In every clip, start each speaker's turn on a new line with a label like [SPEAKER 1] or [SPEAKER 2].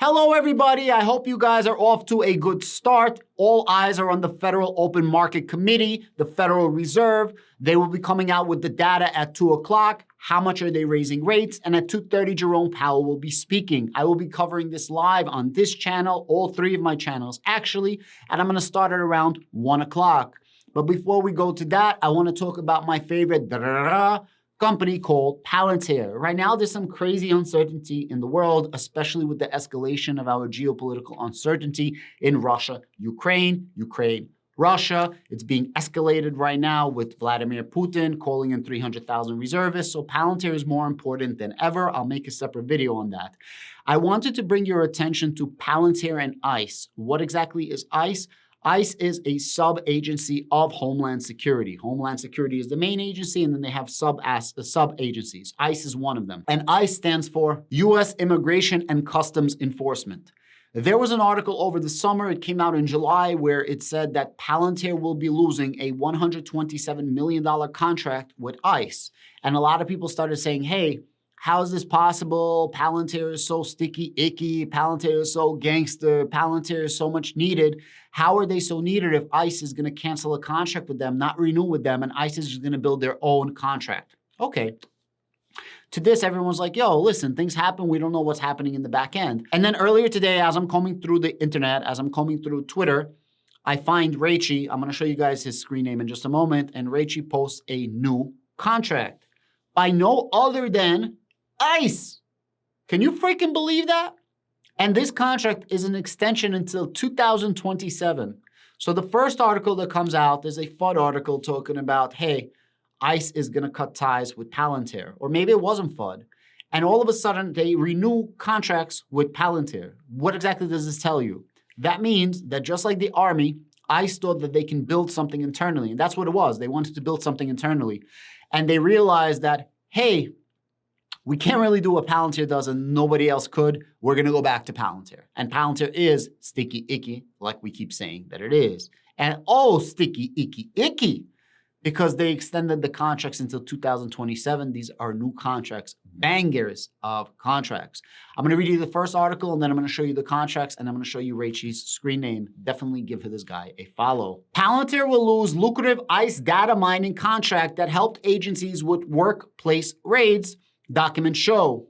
[SPEAKER 1] Hello, everybody. I hope you guys are off to a good start. All eyes are on the Federal Open Market Committee, the Federal Reserve. They will be coming out with the data at 2 o'clock. How much are they raising rates? And at 2:30, Jerome Powell will be speaking. I will be covering this live on this channel, all three of my channels, actually, and I'm going to start at around 1 o'clock. But before we go to that, I want to talk about my favorite company called Palantir. Right now, there's some crazy uncertainty in the world, especially with the escalation of our geopolitical uncertainty in Russia, Ukraine, Russia. It's being escalated right now with Vladimir Putin calling in 300,000 reservists. So Palantir is more important than ever. I'll make a separate video on that. I wanted to bring your attention to Palantir and ICE. What exactly is ICE? ICE is a sub-agency of Homeland Security. Homeland Security is the main agency, and then they have sub-agencies. ICE is one of them. And ICE stands for U.S. Immigration and Customs Enforcement. There was an article over the summer, it came out in July, where it said that Palantir will be losing a $127 million contract with ICE. And a lot of people started saying, hey, how is this possible? Palantir is so sticky, icky. Palantir is so gangster. Palantir is so much needed. How are they so needed if ICE is going to cancel a contract with them, not renew with them, and ICE is just going to build their own contract? Okay. To this, everyone's like, yo, listen, things happen. We don't know what's happening in the back end. And then earlier today, as I'm combing through the internet, as I'm combing through Twitter, I find Raichi. I'm going to show you guys his screen name in just a moment. And Raichi posts a new contract by no other than ICE. Can you freaking believe that? And this contract is an extension until 2027. So the first article that comes out is a FUD article talking about, hey, ICE is going to cut ties with Palantir. Or maybe it wasn't FUD. And all of a sudden, they renew contracts with Palantir. What exactly does this tell you? That means that just like the Army, ICE thought that they can build something internally. And that's what it was. They wanted to build something internally. And they realized that, hey, we can't really do what Palantir does and nobody else could. We're going to go back to Palantir. And Palantir is sticky, icky, like we keep saying that it is. And oh, sticky, icky, icky, because they extended the contracts until 2027. These are new contracts, bangers of contracts. I'm going to read you the first article, and then I'm going to show you the contracts, and I'm going to show you Raichi's screen name. Definitely give this guy a follow. Palantir will lose lucrative ICE data mining contract that helped agencies with workplace raids. Documents show.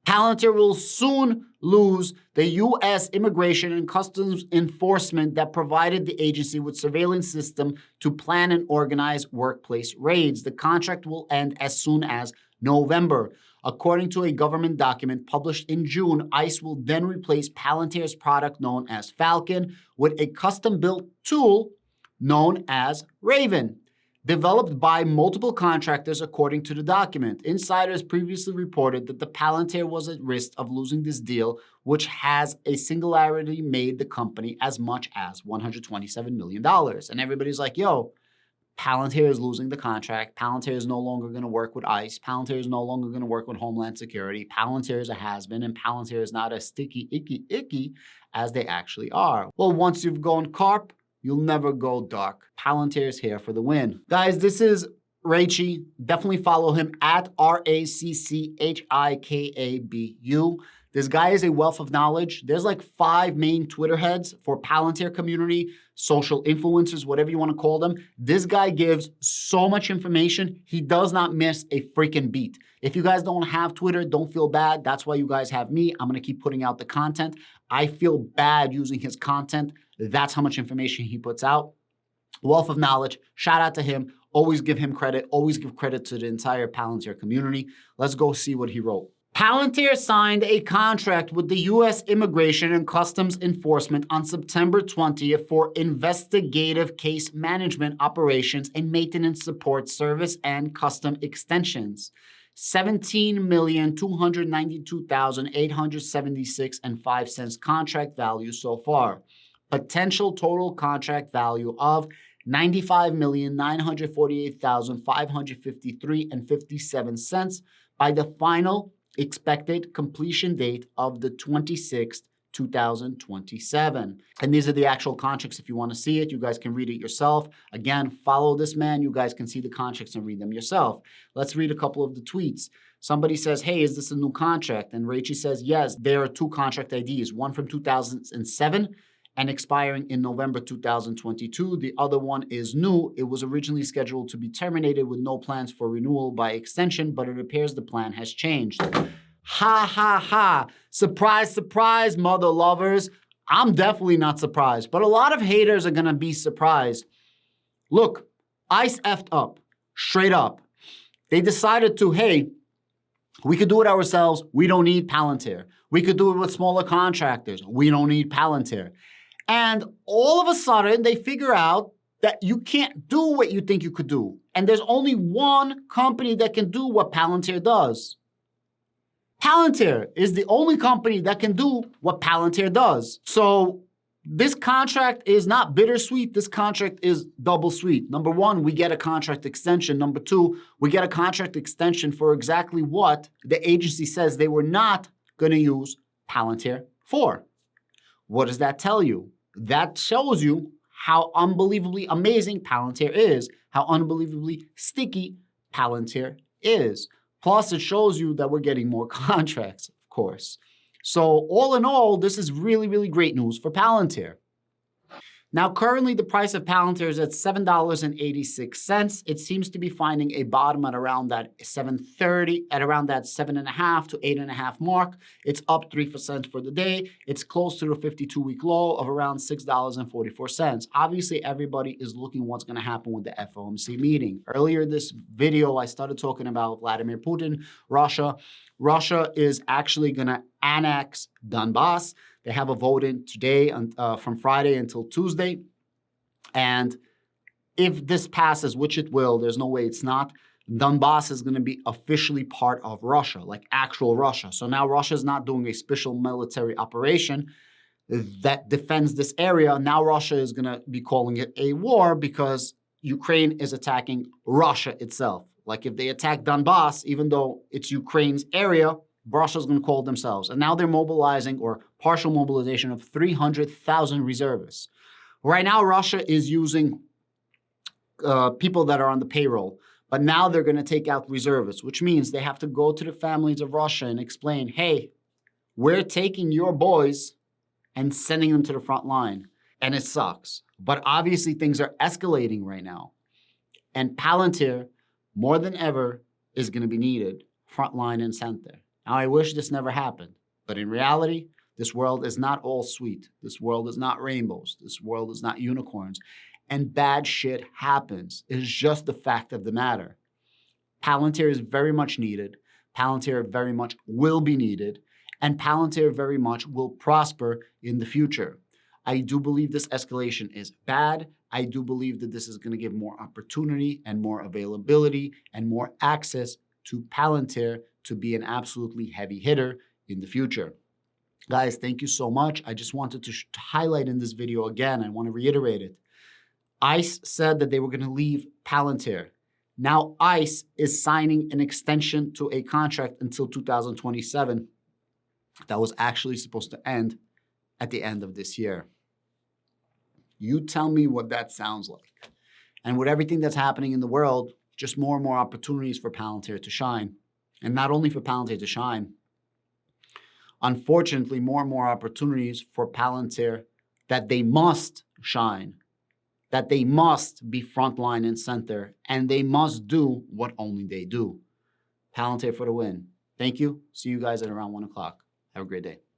[SPEAKER 1] Palantir will soon lose the U.S. Immigration and Customs Enforcement that provided the agency with surveillance system to plan and organize workplace raids. The contract will end as soon as November. According to a government document published in June, ICE will then replace Palantir's product known as Falcon with a custom-built tool known as Raven, developed by multiple contractors, according to the document. Insiders previously reported that the Palantir was at risk of losing this deal, which has a singularity made the company as much as $127 million. And everybody's like, yo, Palantir is losing the contract. Palantir is no longer going to work with ICE. Palantir is no longer going to work with Homeland Security. Palantir is a has-been, and Palantir is not as sticky, icky as they actually are. Well, once you've gone carp, you'll never go dark. Palantir is here for the win. Guys, this is Raichi. Definitely follow him at RACCHIKABU. This guy is a wealth of knowledge. There's like 5 main Twitter heads for Palantir community, social influencers, whatever you want to call them. This guy gives so much information. He does not miss a freaking beat. If you guys don't have Twitter, don't feel bad. That's why you guys have me. I'm going to keep putting out the content. I feel bad using his content. That's how much information he puts out. Wealth of knowledge. Shout out to him. Always give him credit. Always give credit to the entire Palantir community. Let's go see what he wrote. Palantir signed a contract with the U.S. Immigration and Customs Enforcement on September 20th for investigative case management operations and maintenance support service and custom extensions. $17,292,876.05 contract value so far. Potential total contract value of $95,948,553.57 by the final expected completion date of the 26th 2027. And these are the actual contracts. If you want to see it, you guys can read it yourself. Again, follow this man. You guys can see the contracts and read them yourself. Let's read a couple of the tweets. Somebody says, hey, is this a new contract? And Rachie says, yes, there are two contract IDs, one from 2007 and expiring in November 2022. The other one is new. It was originally scheduled to be terminated with no plans for renewal by extension, but it appears the plan has changed. Ha, ha, ha. Surprise, surprise, mother lovers. I'm definitely not surprised, but a lot of haters are going to be surprised. Look, ICE effed up, straight up. They decided to, hey, we could do it ourselves. We don't need Palantir. We could do it with smaller contractors. We don't need Palantir. And all of a sudden, they figure out that you can't do what you think you could do. And there's only one company that can do what Palantir does. Palantir is the only company that can do what Palantir does. So this contract is not bittersweet. This contract is double sweet. Number one, we get a contract extension. Number two, we get a contract extension for exactly what the agency says they were not going to use Palantir for. What does that tell you? That shows you how unbelievably amazing Palantir is, how unbelievably sticky Palantir is. Plus, it shows you that we're getting more contracts, of course. So all in all, this is really, really great news for Palantir. Now, currently, the price of Palantir is at $7.86. It seems to be finding a bottom at around that $7.30, at around that 7.5 to 8.5 mark. It's up 3% for the day. It's close to the 52-week low of around $6.44. Obviously, everybody is looking what's going to happen with the FOMC meeting. Earlier this video, I started talking about Vladimir Putin, Russia. Russia is actually going to annex Donbass. They have a vote in today from Friday until Tuesday. And if this passes, which it will, there's no way it's not, Donbass is going to be officially part of Russia, like actual Russia. So now Russia is not doing a special military operation that defends this area. Now Russia is going to be calling it a war because Ukraine is attacking Russia itself. Like if they attack Donbass, even though it's Ukraine's area, Russia's going to call themselves. And now they're mobilizing, or partial mobilization of 300,000 reservists. Right now, Russia is using people that are on the payroll. But now they're going to take out reservists, which means they have to go to the families of Russia and explain, hey, we're taking your boys and sending them to the front line. And it sucks. But obviously, things are escalating right now. And Palantir, more than ever, is going to be needed front line and center. Now, I wish this never happened, but in reality, this world is not all sweet. This world is not rainbows. This world is not unicorns. And bad shit happens. It's just the fact of the matter. Palantir is very much needed. Palantir very much will be needed. And Palantir very much will prosper in the future. I do believe this escalation is bad. I do believe that this is going to give more opportunity and more availability and more access to Palantir to be an absolutely heavy hitter in the future. Guys, thank you so much. I just wanted to highlight in this video again, I want to reiterate it. ICE said that they were going to leave Palantir. Now ICE is signing an extension to a contract until 2027 that was actually supposed to end at the end of this year. You tell me what that sounds like. And with everything that's happening in the world, just more and more opportunities for Palantir to shine. And not only for Palantir to shine, unfortunately, more and more opportunities for Palantir that they must shine, that they must be frontline and center, and they must do what only they do. Palantir for the win. Thank you. See you guys at around 1 o'clock. Have a great day.